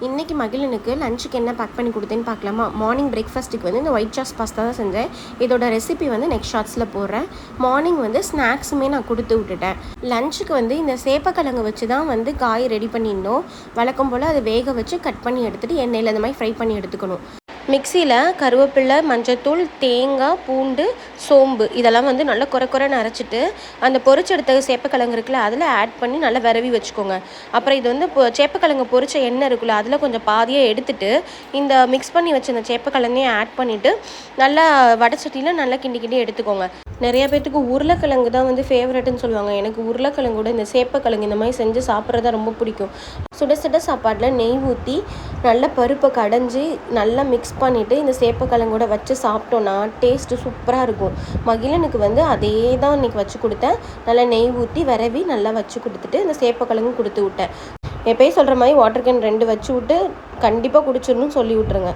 இன்றைக்கி மகிழனுக்கு லஞ்சுக்கு என்ன பேக் பண்ணி கொடுத்தேன்னு பார்க்கலாமா. மார்னிங் பிரேக்ஃபாஸ்ட்டுக்கு வந்து இந்த ஒயிட் சாஸ் பாஸ்தா தான் செஞ்சேன். இதோட ரெசிபி வந்து நெக்ஸ்ட் ஷார்ட்ஸில் போடுறேன். மார்னிங் வந்து ஸ்நாக்ஸுமே நான் கொடுத்து விட்டுட்டேன். லஞ்சுக்கு வந்து இந்த சேப்பக்கிழங்கு வச்சு தான் வந்து காய் ரெடி பண்ணியிருந்தோம். வழக்கம் போல் அதை வேக வச்சு கட் பண்ணி எடுத்துகிட்டு எண்ணெயில் இந்த மாதிரி ஃப்ரை பண்ணி எடுத்துக்கணும். மிக்சியில் கருவேப்பிலை, மஞ்சத்தூள், தேங்காய், பூண்டு, சோம்பு இதெல்லாம் வந்து நல்லா குறைன்னு அரைச்சிட்டு அந்த பொரிச்செடுத்த சேப்பக்கிழங்கு இருக்குல்ல அதில் ஆட் பண்ணி நல்லா விரவி வச்சுக்கோங்க. அப்புறம் இது வந்து சேப்பக்கிழங்கு பொரிச்ச எண்ணெய் இருக்குல்ல அதில் கொஞ்சம் பாதியாக எடுத்துட்டு இந்த மிக்ஸ் பண்ணி வச்ச அந்த சேப்பக்கிழங்கையும் ஆட் பண்ணிவிட்டு நல்லா வடச்சட்டியில் நல்லா கிண்டி எடுத்துக்கோங்க. நிறைய பேர்த்துக்கு உருளைக்கிழங்கு தான் வந்து ஃபேவரட்னு சொல்லுவாங்க. எனக்கு உருளைக்கிழங்கோட இந்த சேப்பக்கிழங்கு இந்த மாதிரி செஞ்சு சாப்பிட்றதா ரொம்ப பிடிக்கும். சுட சாப்பாட்டில் நெய் ஊற்றி நல்லா பருப்பை கடைஞ்சி நல்லா மிக்ஸ் பண்ணிவிட்டு இந்த சேப்பக்கிழங்கோட வச்சு சாப்பிட்டோன்னா டேஸ்ட்டு சூப்பராக இருக்கும். மகிழனுக்கு வந்து அதே தான் இன்றைக்கி வச்சு கொடுத்தேன். நல்லா நெய் ஊற்றி விரவி நல்லா வச்சு கொடுத்துட்டு இந்த சேப்பக்கிழங்கும் கொடுத்து விட்டேன். எப்பயும் சொல்கிற மாதிரி வாட்டர் கேன் 2 வச்சு விட்டு கண்டிப்பாக குடிச்சிடணும்னு சொல்லி விட்ருங்க.